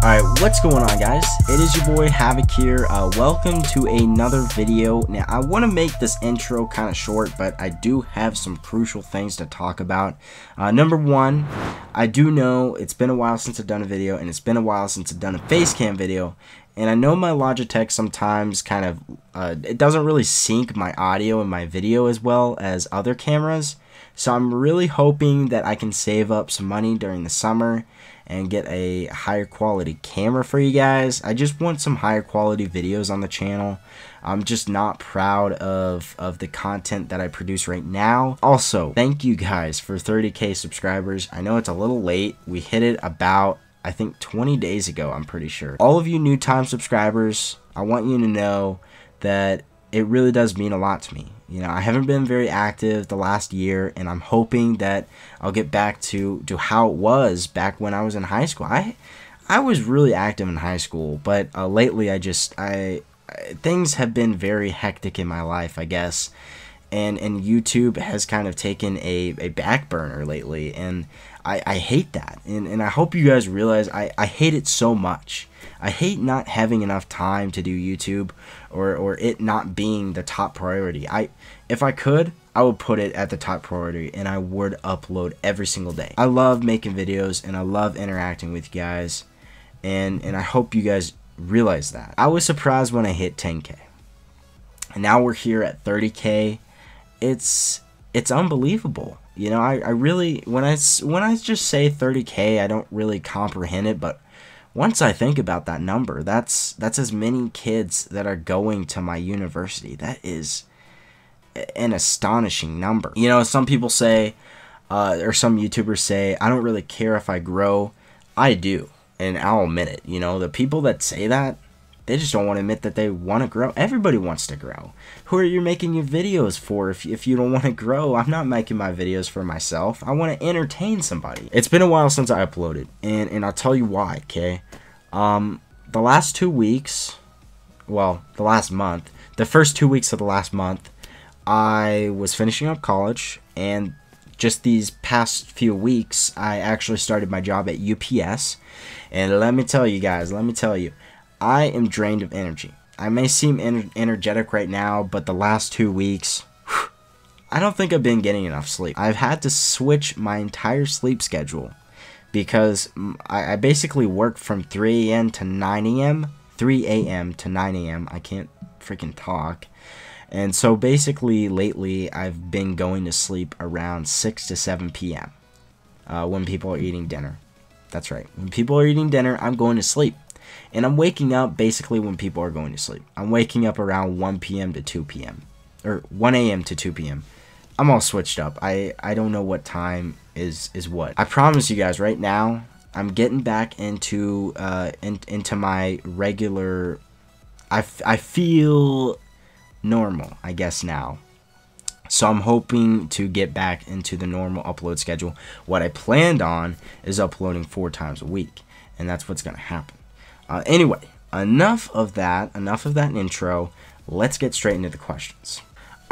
Alright, what's going on, guys? It is your boy Havoc here. Welcome to another video. Now, I want to make this intro kind of short, but I do have some crucial things to talk about. Number one, I do know it's been a while since I've done a video, and it's been a while since I've done a face cam video. And I know my Logitech sometimes kind of, it doesn't really sync my audio and my video as well as other cameras. So I'm really hoping that I can save up some money during the summer and get a higher quality camera for you guys. I just want some higher quality videos on the channel. I'm just not proud of the content that I produce right now. Also, thank you guys for 30K subscribers. I know it's a little late. We hit it about, I think, 20 days ago, I'm pretty sure. All of you new time subscribers, I want you to know that it really does mean a lot to me. You know, I haven't been very active the last year, and I'm hoping that I'll get back to how it was back when I was in high school. I was really active in high school, but lately things have been very hectic in my life, I guess. And YouTube has kind of taken a back burner lately, and I hate that. And I hope you guys realize I hate it so much. I hate not having enough time to do YouTube or it not being the top priority. If I could, I would put it at the top priority, and I would upload every single day. I love making videos, and I love interacting with you guys, and I hope you guys realize that. I was surprised when I hit 10K, and now we're here at 30K. It's unbelievable. You know, I really, when I just say 30K, I don't really comprehend it, but once I think about that number, that's as many kids that are going to my university. That is an astonishing number. You know, some people say, or some YouTubers say, I don't really care if I grow. I do, and I'll admit it. You know, the people that say that, they just don't want to admit that they want to grow. Everybody wants to grow. Who are you making your videos for if you don't want to grow? I'm not making my videos for myself. I want to entertain somebody. It's been a while since I uploaded, and I'll tell you why, okay? The last 2 weeks, well, the last month, the first 2 weeks of the last month, I was finishing up college, and just these past few weeks, I actually started my job at UPS, and let me tell you guys, I am drained of energy. I may seem energetic right now, but the last 2 weeks, I don't think I've been getting enough sleep. I've had to switch my entire sleep schedule because I basically work from 3 a.m. to 9 a.m. 3 a.m. to 9 a.m. I can't freaking talk. And so basically lately I've been going to sleep around 6 to 7 p.m. When people are eating dinner. That's right. When people are eating dinner, I'm going to sleep. And I'm waking up basically when people are going to sleep. I'm waking up around 1 p.m. to 2 p.m. Or 1 a.m. to 2 p.m. I'm all switched up. I don't know what time is what. I promise you guys right now, I'm getting back into my regular... I feel normal, I guess, now. So I'm hoping to get back into the normal upload schedule. What I planned on is uploading 4 times a week. And that's what's going to happen. Anyway, enough of that intro. Let's get straight into the questions.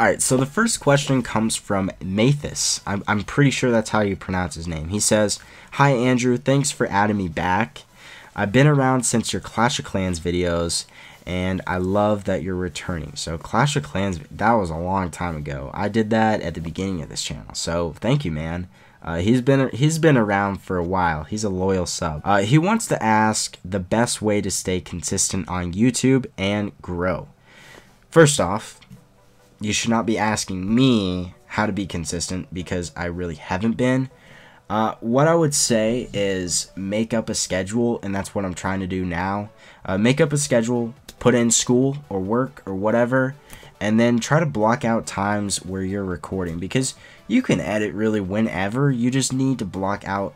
Alright, so the first question comes from Mathis. I'm pretty sure that's how you pronounce his name. He says, "Hi Andrew, thanks for adding me back. I've been around since your Clash of Clans videos, and I love that you're returning." So Clash of Clans, that was a long time ago. I did that at the beginning of this channel, so thank you, man. He's been around for a while. He's a loyal sub. He wants to ask the best way to stay consistent on YouTube and grow. First off, you should not be asking me how to be consistent because I really haven't been. What I would say is make up a schedule, and that's what I'm trying to do now. Make up a schedule, put in school or work or whatever, and then try to block out times where you're recording, because you can edit really whenever. You just need to block out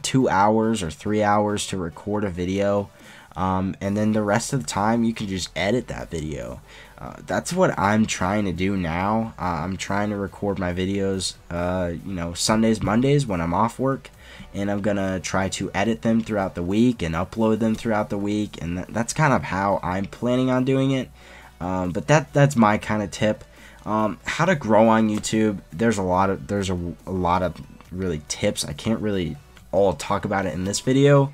2 hours or 3 hours to record a video, and then the rest of the time you can just edit that video. That's what I'm trying to do now. I'm trying to record my videos, you know, Sundays, Mondays when I'm off work, and I'm gonna try to edit them throughout the week and upload them throughout the week, and that's kind of how I'm planning on doing it. But that's my kind of tip. How to grow on YouTube. There's a lot of really tips. I can't really all talk about it in this video.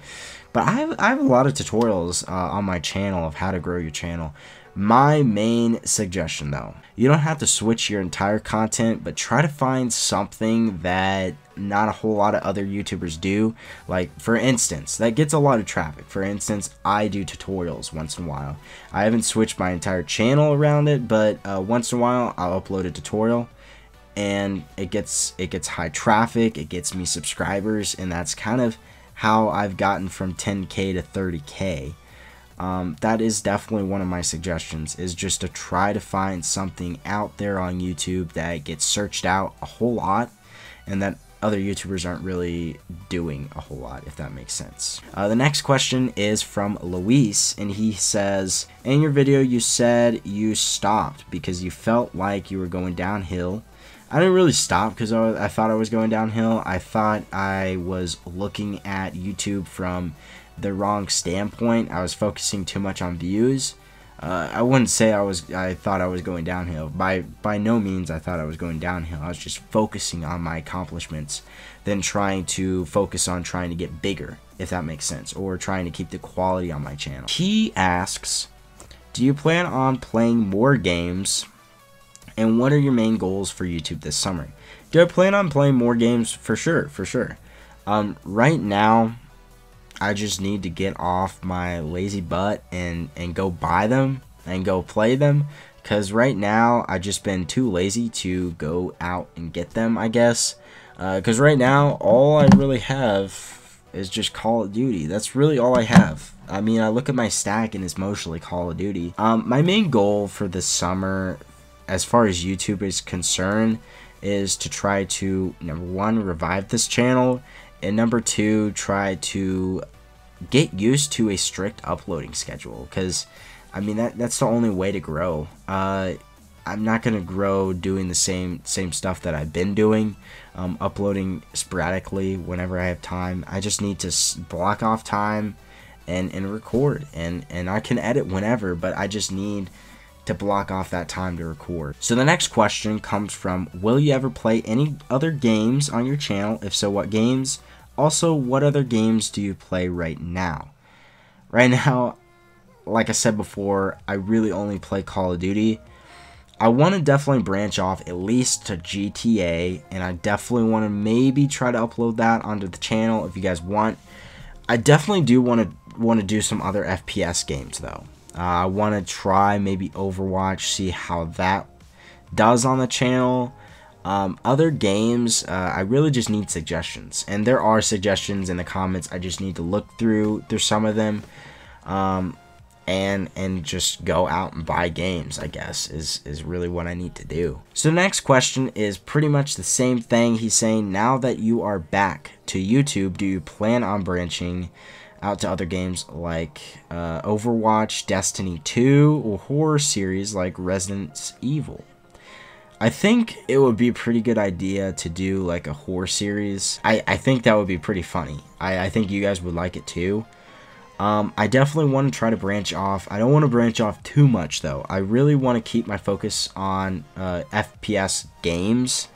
But I have a lot of tutorials on my channel of how to grow your channel. My main suggestion though, you don't have to switch your entire content, but try to find something that not a whole lot of other YouTubers do. Like, for instance, that gets a lot of traffic. For instance, I do tutorials once in a while. I haven't switched my entire channel around it, but once in a while I'll upload a tutorial, and it gets high traffic, it gets me subscribers, and that's kind of how I've gotten from 10K to 30K. That is definitely one of my suggestions, is just to try to find something out there on YouTube that gets searched out a whole lot and that other YouTubers aren't really doing a whole lot, if that makes sense. The next question is from Luis, and he says, in your video you said you stopped because you felt like you were going downhill. I didn't really stop because I thought I was going downhill. I thought I was looking at YouTube from the wrong standpoint. I was focusing too much on views. I wouldn't say I thought I was going downhill. By no means I thought I was going downhill. I was just focusing on my accomplishments, then trying to focus on trying to get bigger, if that makes sense, or trying to keep the quality on my channel. He asks, do you plan on playing more games, and what are your main goals for YouTube this summer? Do I plan on playing more games? For sure. Right now, I just need to get off my lazy butt and go buy them and go play them, because right now I've just been too lazy to go out and get them, I guess, because right now all I really have is just Call of Duty. That's really all I have. I mean, I look at my stack and it's mostly Call of Duty. My main goal for this summer, as far as YouTube is concerned, is to try to, number one, revive this channel, and number two, try to get used to a strict uploading schedule, because I mean that's the only way to grow. I'm not gonna grow doing the same stuff that I've been doing, uploading sporadically whenever I have time. I just need to block off time and record, and I can edit whenever, but I just need to block off that time to record. So the next question comes from, will you ever play any other games on your channel? If so, what games? Also, what other games do you play right now? Right now, like I said before, I really only play Call of Duty. I want to definitely branch off at least to GTA, and I definitely want to maybe try to upload that onto the channel if you guys want. I definitely do want to do some other FPS games though. I want to try maybe Overwatch, see how that does on the channel. Other games, I really just need suggestions, and there are suggestions in the comments. I just need to look through some of them, and just go out and buy games, I guess, is really what I need to do. So the next question is pretty much the same thing. He's saying, now that you are back to YouTube, do you plan on branching out to other games like Overwatch, Destiny 2, or horror series like Resident Evil? I think it would be a pretty good idea to do like a horror series. I think that would be pretty funny. I think you guys would like it too. I definitely want to try to branch off. I don't want to branch off too much though. I really want to keep my focus on FPS games.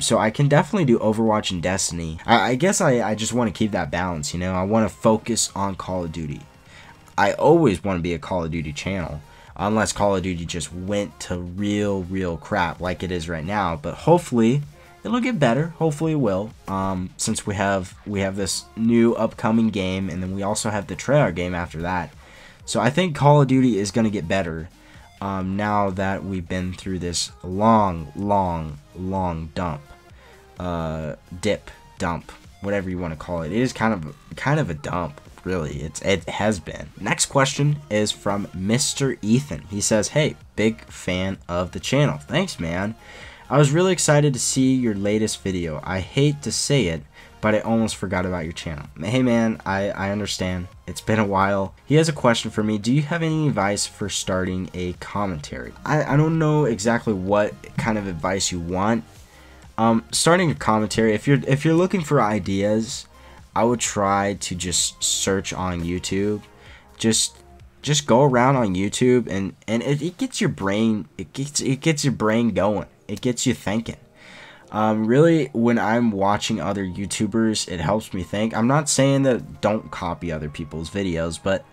So I can definitely do Overwatch and Destiny. I guess I just want to keep that balance, you know. I want to focus on Call of Duty. I always want to be a Call of Duty channel, unless Call of Duty just went to real crap like it is right now. But hopefully it'll get better. Hopefully it will. Since we have this new upcoming game, and then we also have the Treyarch game after that. So I think Call of Duty is going to get better now that we've been through this long dump, whatever you want to call it. It is kind of a dump. Really, it has been. Next question is from Mr. Ethan. He says, hey, big fan of the channel. Thanks, man. I was really excited to see your latest video. I hate to say it, but I almost forgot about your channel. Hey, man, I understand. It's been a while. He has a question for me. Do you have any advice for starting a commentary? I don't know exactly what kind of advice you want. Starting a commentary, if you're looking for ideas, I would try to just search on YouTube. Just go around on YouTube, and it gets your brain, it gets your brain going. It gets you thinking. Really, when I'm watching other YouTubers, it helps me think. I'm not saying that don't copy other people's videos, but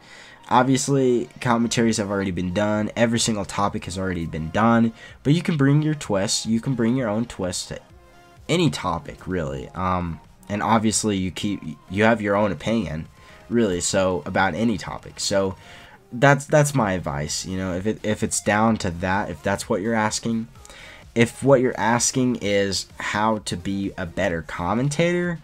obviously commentaries have already been done. Every single topic has already been done, but you can bring your twist. You can bring your own twist to any topic, really. And obviously you have your own opinion, really, so about any topic. So that's my advice. You know, if it's down to that, if that's what you're asking. If what you're asking is how to be a better commentator,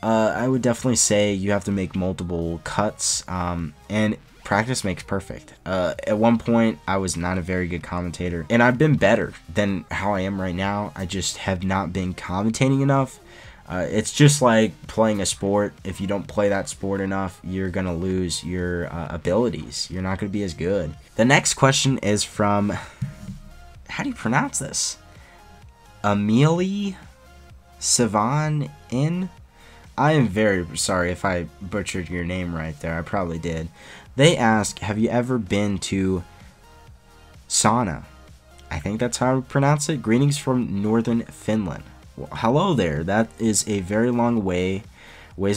I would definitely say you have to make multiple cuts, and practice makes perfect. At one point, I was not a very good commentator, and I've been better than how I am right now. I just have not been commentating enough. It's just like playing a sport. If you don't play that sport enough, you're going to lose your abilities. You're not going to be as good. The next question is from, how do you pronounce this? Amelie Savan in. I am very sorry if I butchered your name right there. I probably did. They ask, have you ever been to Sauna? I think that's how I pronounce it. Greetings from northern Finland. Well, hello there. That is a very long ways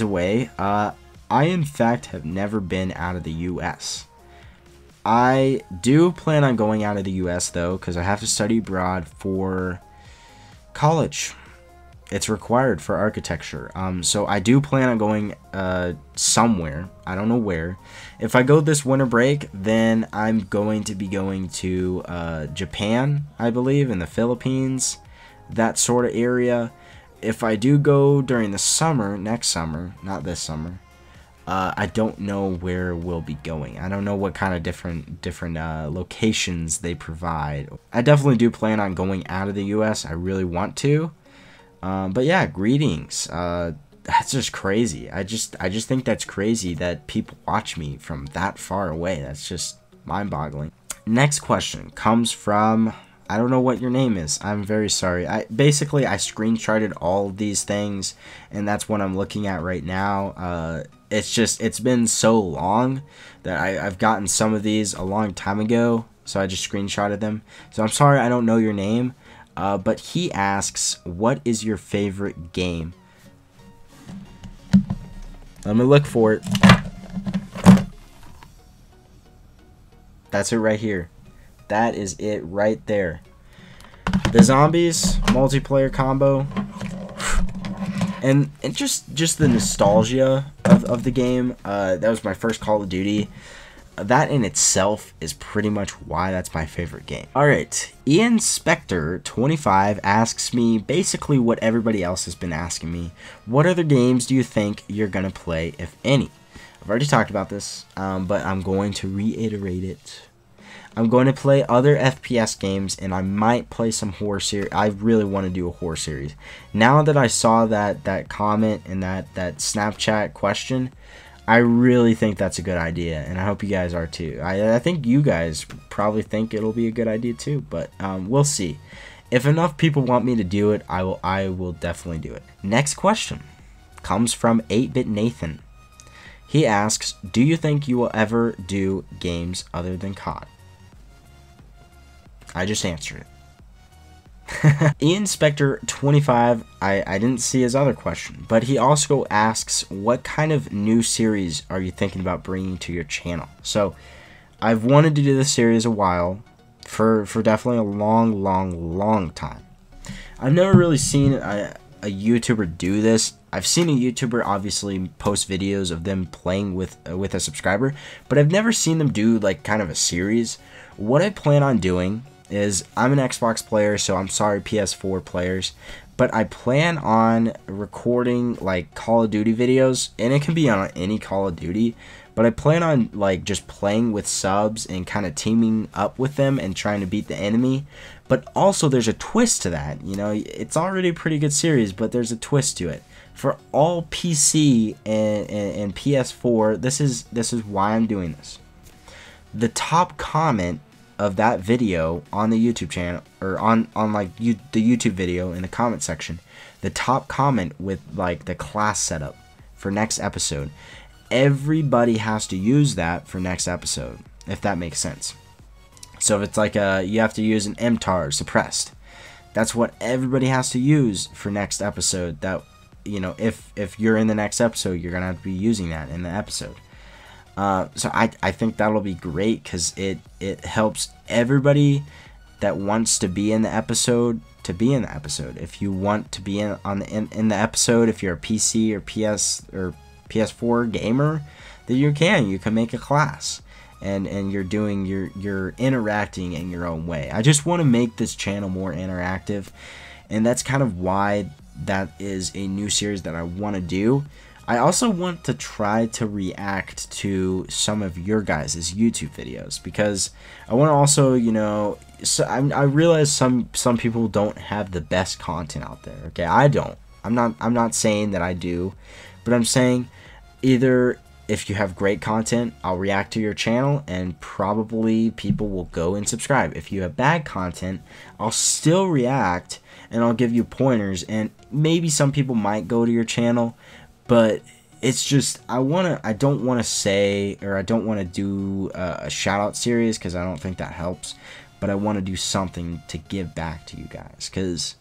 away. I in fact have never been out of the US. I do plan on going out of the US though, because I have to study abroad for college. It's required for architecture. So I do plan on going somewhere. I don't know where. If I go this winter break, then I'm going to be going to Japan, I believe, in the Philippines, that sort of area. If I do go during the summer, next summer, not this summer, I don't know where we'll be going. I don't know what kind of different locations they provide. I definitely do plan on going out of the US. I really want to. But yeah, greetings. That's just crazy. I just think that's crazy that people watch me from that far away. That's just mind-boggling. Next question comes from, I don't know what your name is. I'm very sorry. I screenshotted all of these things, and that's what I'm looking at right now. It's been so long that I've gotten some of these a long time ago, so I just screenshotted them. So I'm sorry I don't know your name, but he asks, what is your favorite game? Let me look for it. That's it right here. That is it right there. The zombies multiplayer combo. And just the nostalgia of the game. That was my first Call of Duty. That in itself is pretty much why that's my favorite game. Alright, Ian Spector 25 asks me basically what everybody else has been asking me. What other games do you think you're going to play, if any? I've already talked about this, but I'm going to reiterate it. I'm going to play other FPS games, and I might play some horror series. I really want to do a horror series. Now that I saw that comment and that Snapchat question, I really think that's a good idea, and I hope you guys are too. I think you guys probably think it'll be a good idea too, but we'll see. If enough people want me to do it, I will definitely do it. Next question comes from 8-Bit Nathan. He asks, do you think you will ever do games other than COD? I just answered it. Ian Spector 25, I didn't see his other question, but he also asks, what kind of new series are you thinking about bringing to your channel? So I've wanted to do this series a while, for definitely a long time. I've never really seen a YouTuber do this. I've seen a YouTuber obviously post videos of them playing with a subscriber, but I've never seen them do like kind of a series. What I plan on doing is, I'm an Xbox player, so I'm sorry PS4 players, but I plan on recording like Call of Duty videos, and it can be on any Call of Duty, but I plan on like just playing with subs and kind of teaming up with them and trying to beat the enemy. But also there's a twist to that, you know, it's already a pretty good series, but there's a twist to it. For all PC and PS4, this is why I'm doing this. The top comment of that video on the YouTube channel, or on like the YouTube video in the comment section, the top comment with like the class setup for next episode, everybody has to use that for next episode, if that makes sense. So if it's like you have to use an MTAR suppressed, That's what everybody has to use for next episode. That, you know, if you're in the next episode, you're gonna have to be using that in the episode. So I think that'll be great, because it helps everybody that wants to be in the episode to be in the episode. If you want to be in the episode, if you're a PC or PS or PS4 gamer, then you can make a class, and you're interacting in your own way. I just want to make this channel more interactive, and that's kind of why that is a new series that I want to do. I also want to try to react to some of your guys' YouTube videos, because I want to also, you know, so I realize some people don't have the best content out there. Okay, I don't. I'm not saying that I do, but I'm saying either if you have great content, I'll react to your channel and probably people will go and subscribe. If you have bad content, I'll still react and I'll give you pointers, and maybe some people might go to your channel. But it's just, I don't want to say, or I don't want to do a shout out series, because I don't think that helps. But I want to do something to give back to you guys, because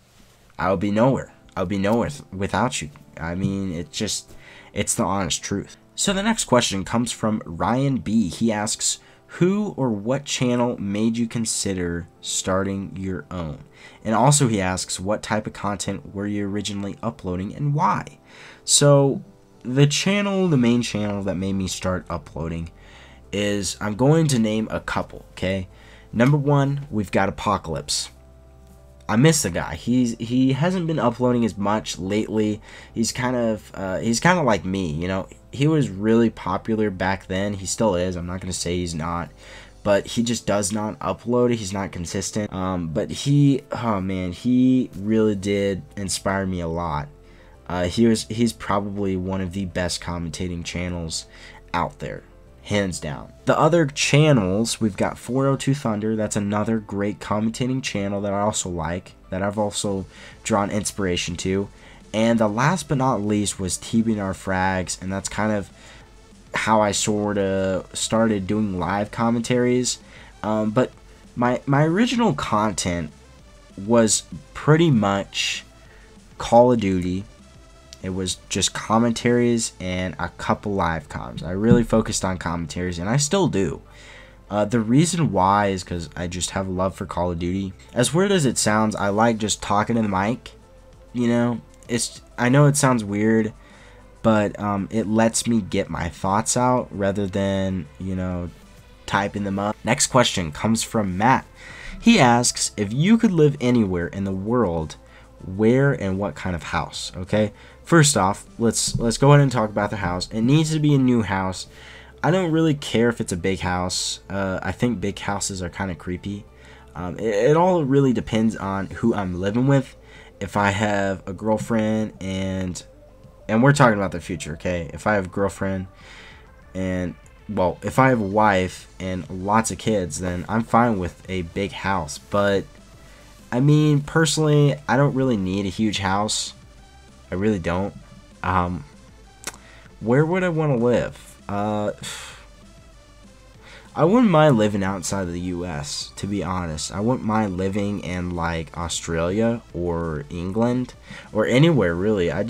I'll be nowhere. I'll be nowhere without you. I mean, it's the honest truth. So the next question comes from Ryan B. He asks, who or what channel made you consider starting your own? And also he asks, what type of content were you originally uploading and why? So the main channel that made me start uploading is, I'm going to name a couple, okay? Number one, we've got Apocalypse. I miss the guy. He hasn't been uploading as much lately. He's kind of like me, you know. He was really popular back then. He still is. I'm not gonna say he's not, but he just does not upload. He's not consistent. But oh man, he really did inspire me a lot. He's probably one of the best commentating channels out there, hands down. The other channels, we've got 402 Thunder. That's another great commentating channel that I also like, that I've also drawn inspiration to. And the last but not least was TBNR Frags, and that's kind of how I sort of started doing live commentaries. But my original content was pretty much Call of Duty. It was just commentaries and a couple live comms. I really focused on commentaries, and I still do. The reason why is because I just have a love for Call of Duty. As weird as it sounds, I like just talking to the mic. You know, I know it sounds weird, but it lets me get my thoughts out rather than, you know, typing them up. Next question comes from Matt. He asks, if you could live anywhere in the world, where and what kind of house? Okay, first off, let's go ahead and talk about the house. It needs to be a new house. I don't really care if it's a big house. I think big houses are kind of creepy. It all really depends on who I'm living with. If I have a girlfriend and we're talking about the future, okay? If I have a girlfriend and, well, if I have a wife and lots of kids, then I'm fine with a big house. But I mean, personally, I don't really need a huge house. I really don't. Where would I want to live? I wouldn't mind living outside of the US, to be honest. I wouldn't mind living in like Australia or England or anywhere really. I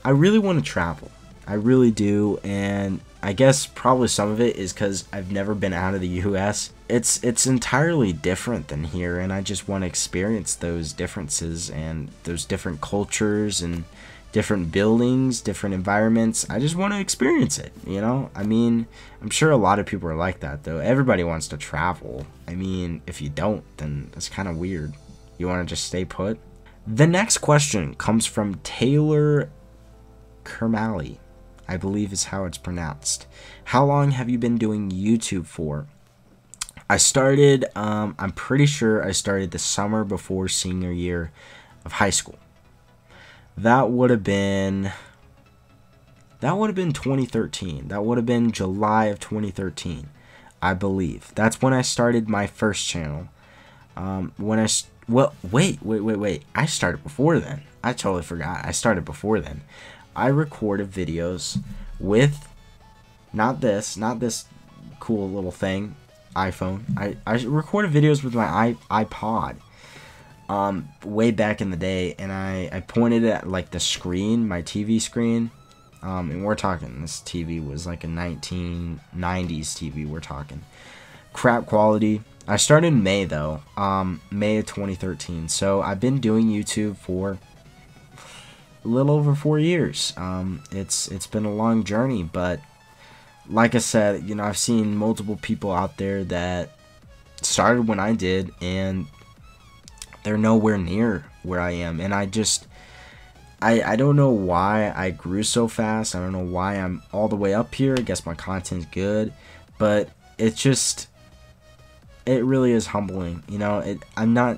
really want to travel. I really do, and I guess probably some of it is because I've never been out of the US. It's entirely different than here, and I just want to experience those differences and those different cultures and different buildings, different environments. I just want to experience it, you know? I mean, I'm sure a lot of people are like that, though. Everybody wants to travel. I mean, if you don't, then that's kind of weird. You want to just stay put? The next question comes from Taylor Kermally, I believe is how it's pronounced. How long have you been doing YouTube for? I started, I'm pretty sure I started the summer before senior year of high school. That would have been 2013. That would have been July of 2013, I believe. That's when I started my first channel. Wait. I started before then. I totally forgot. I started before then. I recorded videos with not this cool little thing, iPhone. I recorded videos with my iPod. way back in the day, and I pointed at like the screen, my TV screen, and we're talking, this TV was like a 1990s TV, we're talking crap quality. I started in May though, May of 2013, so I've been doing YouTube for a little over 4 years. It's been a long journey, but like I said, you know, I've seen multiple people out there that started when I did, and they're nowhere near where I am. And I don't know why I grew so fast. I don't know why I'm all the way up here. I guess my content's good, but it really is humbling. You know, I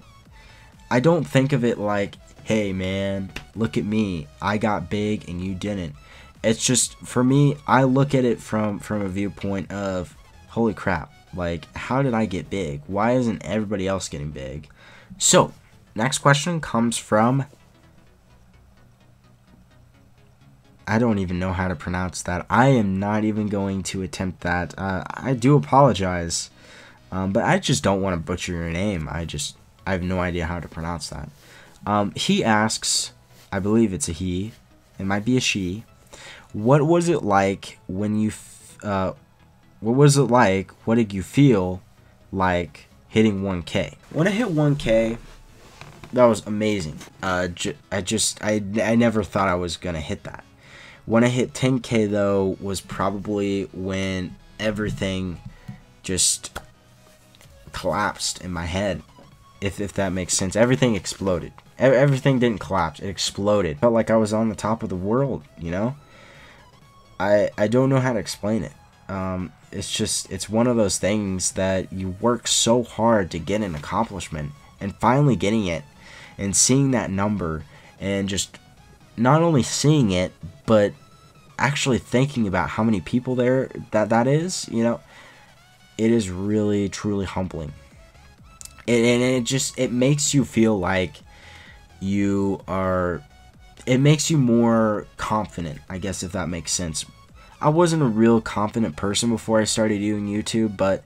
don't think of it like, hey man, look at me, I got big and you didn't. It's just, for me, I look at it from a viewpoint of, holy crap, like, how did I get big? Why isn't everybody else getting big? So, next question comes from, I don't even know how to pronounce that. I am not even going to attempt that. I do apologize, but I just don't want to butcher your name. I have no idea how to pronounce that. He asks, I believe it's a he, it might be a she, what was it like when you, what did you feel like hitting 1K? When I hit 1K, that was amazing. I never thought I was gonna hit that. When I hit 10K though, was probably when everything just collapsed in my head, if that makes sense. Everything exploded. Everything didn't collapse, it exploded. Felt like I was on the top of the world, you know? I don't know how to explain it. It's one of those things that you work so hard to get an accomplishment, and finally getting it and seeing that number, and just not only seeing it but actually thinking about how many people there that is, you know, it is really truly humbling. And it makes you feel like it makes you more confident, I guess, if that makes sense. I wasn't a real confident person before I started doing YouTube, but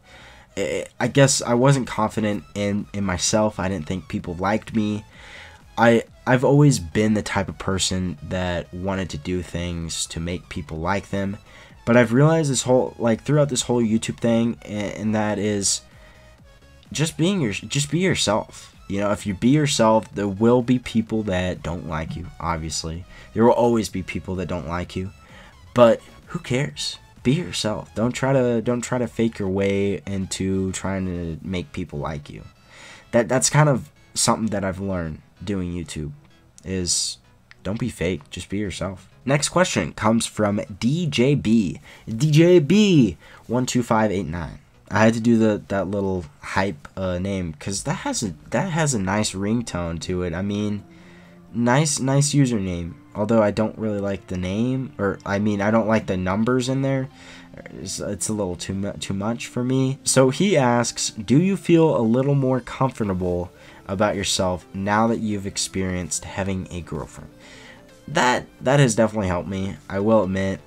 I guess I wasn't confident in myself. I didn't think people liked me. I've always been the type of person that wanted to do things to make people like them, but I've realized throughout this whole YouTube thing, and that is just be yourself. You know, if you be yourself, there will be people that don't like you, obviously. There will always be people that don't like you. But who cares? Be yourself. Don't try to fake your way into trying to make people like you. That's kind of something that I've learned doing YouTube, is don't be fake, just be yourself. Next question comes from DJB. DJB12589. I had to do that little hype name because that has a nice ringtone to it. I mean, nice username. Although I don't really like the name, or I mean, I don't like the numbers in there. It's a little too much for me. So he asks, do you feel a little more comfortable about yourself now that you've experienced having a girlfriend? That has definitely helped me, I will admit.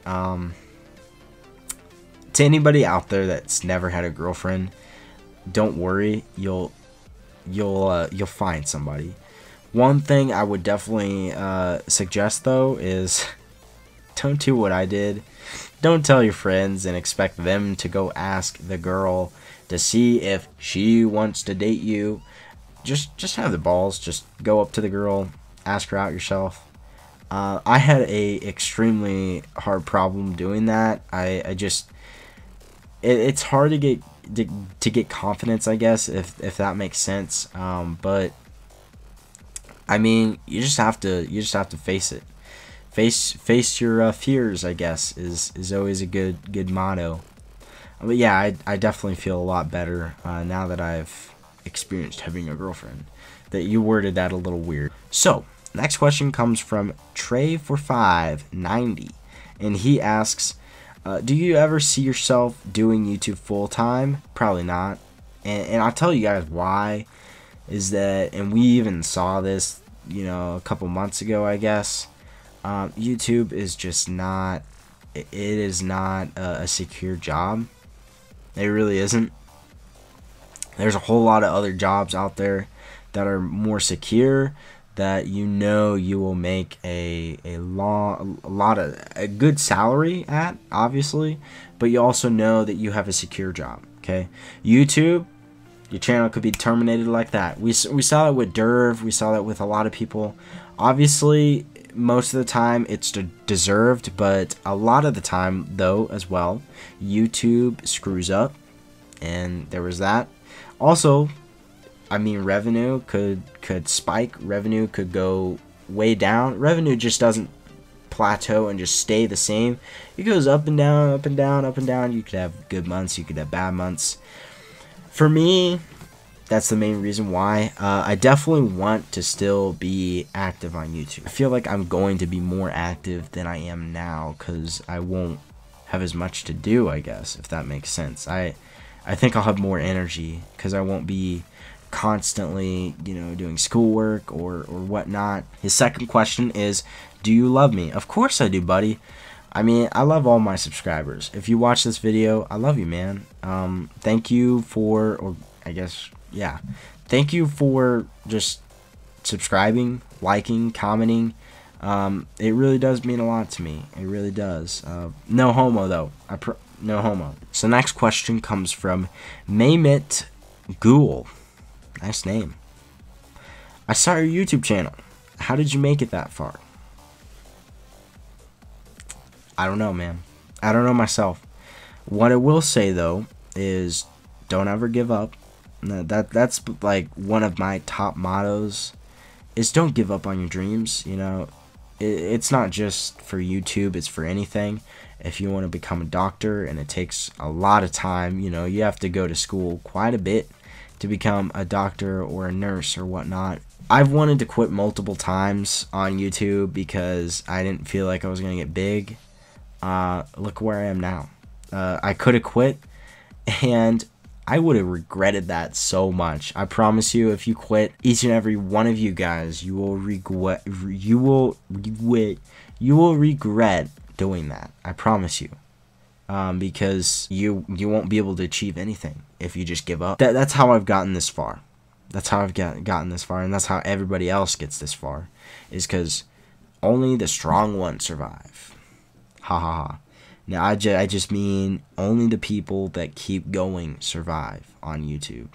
To anybody out there that's never had a girlfriend, don't worry, you'll find somebody. One thing I would definitely suggest though is don't do what I did. Don't tell your friends and expect them to go ask the girl to see if she wants to date you. Just have the balls. Just go up to the girl, ask her out yourself. I had a extremely hard problem doing that. It's hard to get confidence, I guess, if that makes sense. But I mean, you just have to face it. Face your fears, I guess, is always a good motto. But yeah, I definitely feel a lot better now that I've experienced having a girlfriend. That you worded that a little weird. So next question comes from Trey4590, and he asks, do you ever see yourself doing YouTube full time? Probably not. And I'll tell you guys why. Is that, and we even saw this, you know, a couple months ago, I guess. YouTube is just not, it is not a secure job. It really isn't. There's a whole lot of other jobs out there that are more secure, that you know you will make a good salary at, obviously, but you also know that you have a secure job. Okay, YouTube, your channel could be terminated like that. We saw that with Derv. We saw that with a lot of people. Obviously, most of the time it's deserved, but a lot of the time, though, as well, YouTube screws up, and there was that. Also, I mean, revenue could spike. Revenue could go way down. Revenue just doesn't plateau and just stay the same. It goes up and down, up and down, up and down. You could have good months, you could have bad months. For me, that's the main reason why. I definitely want to still be active on YouTube. I feel like I'm going to be more active than I am now because I won't have as much to do, I guess, if that makes sense. I think I'll have more energy because I won't be constantly, doing schoolwork or whatnot. His second question is, do you love me? Of course I do, buddy. I mean, I love all my subscribers. If you watch this video, I love you, man. Thank you for, or I guess, yeah. Thank you for just subscribing, liking, commenting. It really does mean a lot to me. It really does. No homo, though. No homo. So next question comes from Maymit Ghoul. Nice name. I saw your YouTube channel. How did you make it that far? I don't know, man. I don't know myself. What I will say, though, is don't ever give up. That's like one of my top mottos, is don't give up on your dreams. It's not just for YouTube, it's for anything. If you want to become a doctor, and it takes a lot of time, you have to go to school quite a bit to become a doctor or a nurse or whatnot. I've wanted to quit multiple times on YouTube because I didn't feel like I was going to get big. Look where I am now. I could have quit, and I would have regretted that so much. I promise you, if you quit, each and every one of you guys, you will regret doing that. I promise you. Because you won't be able to achieve anything if you just give up. That's how I've gotten this far. That's how I've gotten this far, and that's how everybody else gets this far, is because only the strong ones survive. Ha ha ha. Now I just mean only the people that keep going survive on YouTube,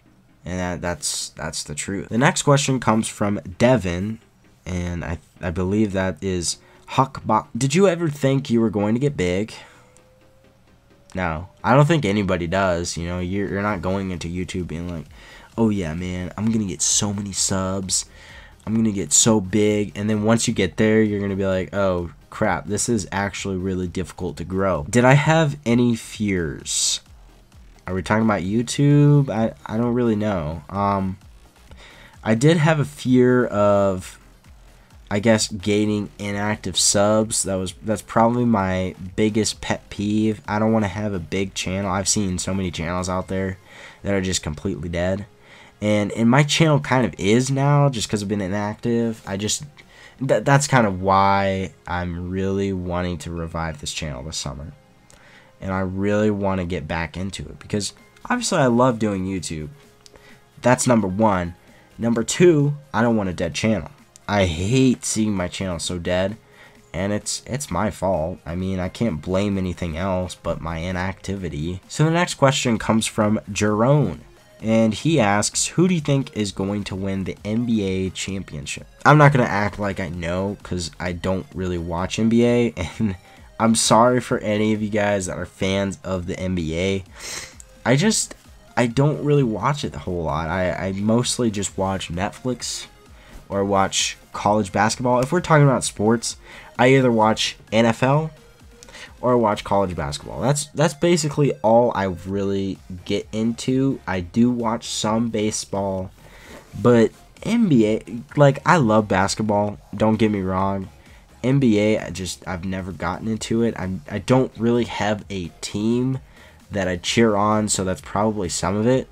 and that's the truth. The next question comes from Devin, and I believe that is Huckbot. Did you ever think you were going to get big? No, I don't think anybody does. You're not going into YouTube being like, oh yeah, man, I'm gonna get so many subs, I'm gonna get so big, and then once you get there, you're gonna be like, oh crap, this is actually really difficult to grow. Did I have any fears? Are we talking about YouTube? I don't really know. I did have a fear of, I guess, gaining inactive subs. That's probably my biggest pet peeve. I don't want to have a big channel. I've seen so many channels out there that are just completely dead, and my channel kind of is now, just because I've been inactive. That's kind of why I'm really wanting to revive this channel this summer, and I really want to get back into it because obviously I love doing YouTube. That's number one. Number two, I don't want a dead channel. I hate seeing my channel so dead, and it's my fault. I mean, I can't blame anything else but my inactivity. So the next question comes from Jerome, and he asks, who do you think is going to win the NBA championship? I'm not going to act like I know, because I don't really watch NBA, and I'm sorry for any of you guys that are fans of the NBA. I don't really watch it a whole lot. I mostly just watch Netflix or watch college basketball. If we're talking about sports, I either watch NFL or watch college basketball. That's basically all I really get into. I do watch some baseball, but NBA, like, I love basketball, don't get me wrong. NBA, I've never gotten into it. I don't really have a team that I cheer on, so that's probably some of it.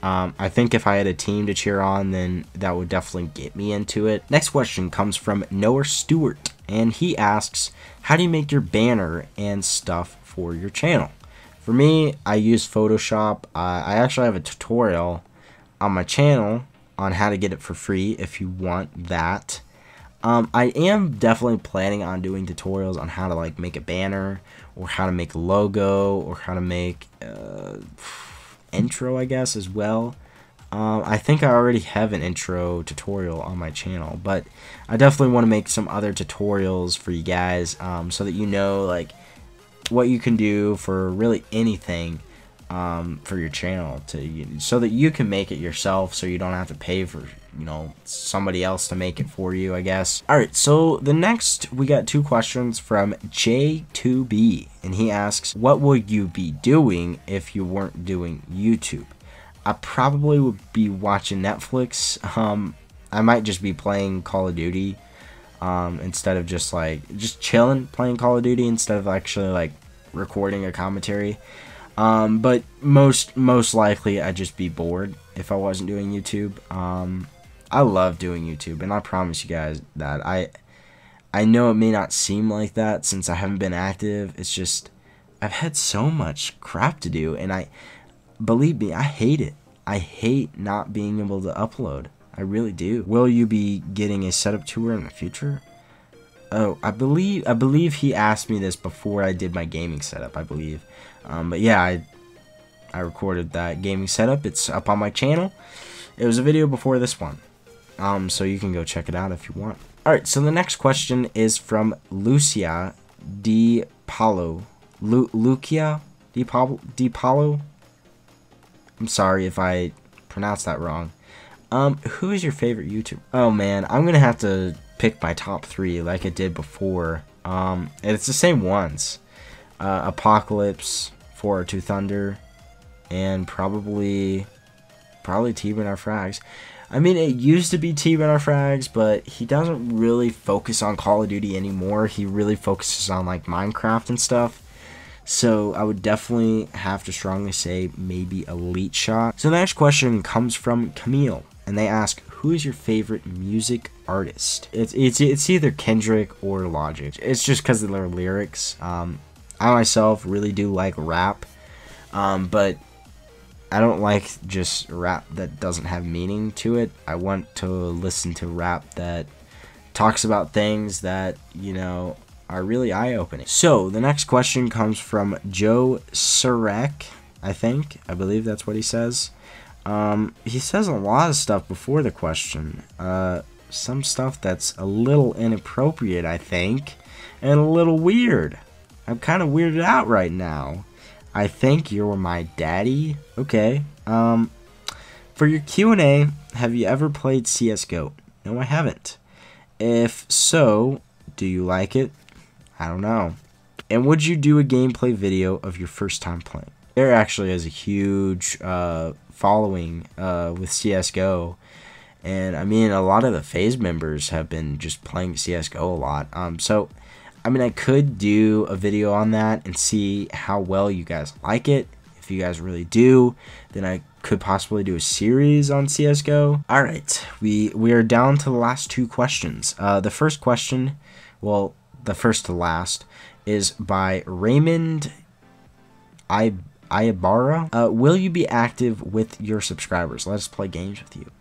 I think if I had a team to cheer on, then that would definitely get me into it. Next question comes from Noah Stewart, and he asks, how do you make your banner and stuff for your channel? For me, I use Photoshop. I actually have a tutorial on my channel on how to get it for free if you want that. I am definitely planning on doing tutorials on how to like make a banner, or how to make a logo, or how to make intro, I guess, as well. I think I already have an intro tutorial on my channel, but I definitely want to make some other tutorials for you guys, so that you know like what you can do for really anything for your channel, so that you can make it yourself, so you don't have to pay for, you know, somebody else to make it for you, I guess. Alright, so the next, we got 2 questions from J2B, and he asks, what would you be doing if you weren't doing YouTube? I probably would be watching Netflix. I might just be playing Call of Duty, instead of just chilling playing Call of Duty, instead of actually like recording a commentary. But most likely I'd just be bored if I wasn't doing YouTube. I love doing YouTube, and I promise you guys that I know it may not seem like that since I haven't been active. It's just I've had so much crap to do, and believe me, I hate it. I hate not being able to upload. I really do. Will you be getting a setup tour in the future? Oh, I believe he asked me this before I did my gaming setup, I believe. But yeah, I recorded that gaming setup. It's up on my channel. It was a video before this one. So you can go check it out if you want. Alright, so the next question is from Lucia Di Paulo. Lucia Di Paulo? I'm sorry if I pronounced that wrong. Who is your favorite YouTuber? Oh man, I'm gonna have to pick my top 3 like I did before. And it's the same ones. Apocalypse, 402 Thunder, and probably T-Bernard Frags. I mean, it used to be T-Bernard Frags, but he doesn't really focus on Call of Duty anymore. He really focuses on like Minecraft and stuff. So I would definitely have to strongly say maybe Elite Shot. So the next question comes from Camille, and they ask, who is your favorite music artist? It's either Kendrick or Logic. It's just because of their lyrics. I myself really do like rap, but I don't like just rap that doesn't have meaning to it. I want to listen to rap that talks about things that, you know, are really eye-opening. So the next question comes from Joe Surek, I believe that's what he says. He says a lot of stuff before the question. Some stuff that's a little inappropriate, I think, and a little weird. I'm kind of weirded out right now. I think you're my daddy. Okay. For your Q&A, have you ever played CSGO? No, I haven't. If so, do you like it? I don't know. And would you do a gameplay video of your first time playing? There actually is a huge following with CSGO. And I mean, a lot of the FaZe members have been just playing CSGO a lot. So, I mean, I could do a video on that and see how well you guys like it. If you guys really do, then I could possibly do a series on CSGO. Alright, we are down to the last 2 questions. The first question, well, the first to last, is by Raymond Ibarra. Will you be active with your subscribers? Let us play games with you.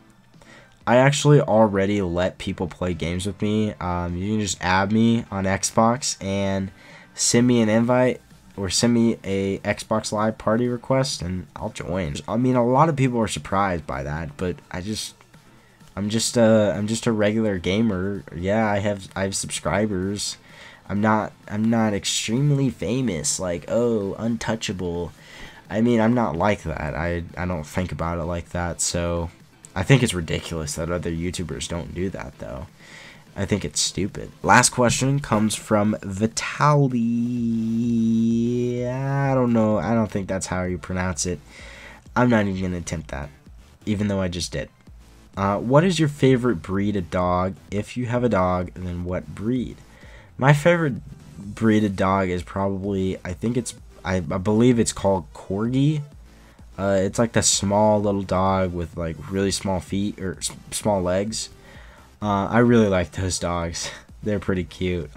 I actually already let people play games with me. You can just add me on Xbox and send me an invite, or send me a Xbox Live party request, and I'll join. I mean, a lot of people are surprised by that, but I'm just a regular gamer. Yeah, I have subscribers. I'm not extremely famous, like, oh, untouchable. I mean, I'm not like that. I don't think about it like that. So I think it's ridiculous that other YouTubers don't do that, though. I think it's stupid. Last question comes from Vitaly. I don't know. I don't think that's how you pronounce it. I'm not even going to attempt that, even though I just did. What is your favorite breed of dog? If you have a dog, then what breed? My favorite breed of dog is probably, I believe it's called Corgi. It's like the small little dog with like really small feet, or small legs. I really like those dogs. They're pretty cute.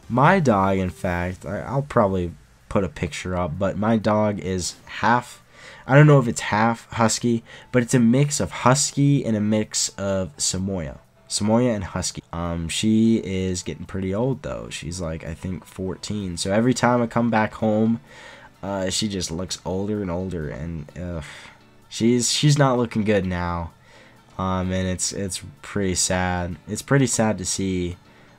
My dog, in fact, I'll probably put a picture up, but my dog is half I don't know if it's half husky, but it's a mix of husky and a mix of Samoyed and husky. She is getting pretty old though. She's like, I think 14. So every time I come back home, she just looks older and older, and she's not looking good now. And it's pretty sad. It's pretty sad to see.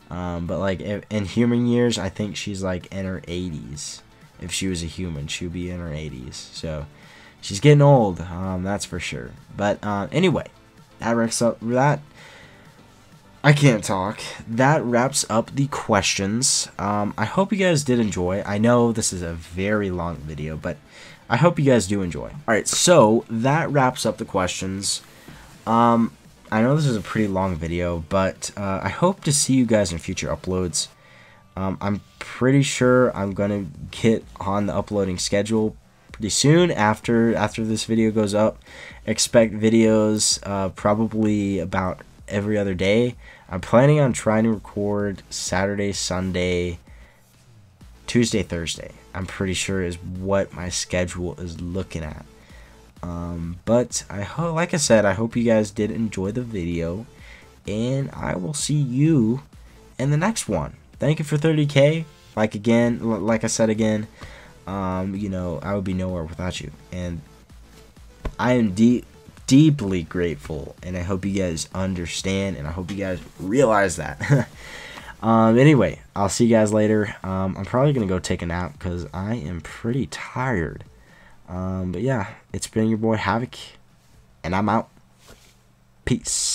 But like in human years, I think she's like in her 80s. If she was a human, she would be in her 80s. So she's getting old, that's for sure. But anyway, that wraps up that. I can't talk. That wraps up the questions. I hope you guys did enjoy. I know this is a very long video, but I hope you guys do enjoy. Alright, so that wraps up the questions. I know this is a pretty long video, but I hope to see you guys in future uploads. I'm pretty sure I'm gonna get on the uploading schedule pretty soon after this video goes up. Expect videos probably about every other day. I'm planning on trying to record Saturday, Sunday, Tuesday, Thursday. I'm pretty sure is what my schedule is looking at. But like I said, I hope you guys did enjoy the video, and I will see you in the next one. Thank you for 30K. Like I said again, you know, I would be nowhere without you, and I am deeply grateful, and I hope you guys understand, and I hope you guys realize that. Anyway, I'll see you guys later. I'm probably gonna go take a nap because I am pretty tired. But yeah, it's been your boy Havoc, and I'm out. Peace.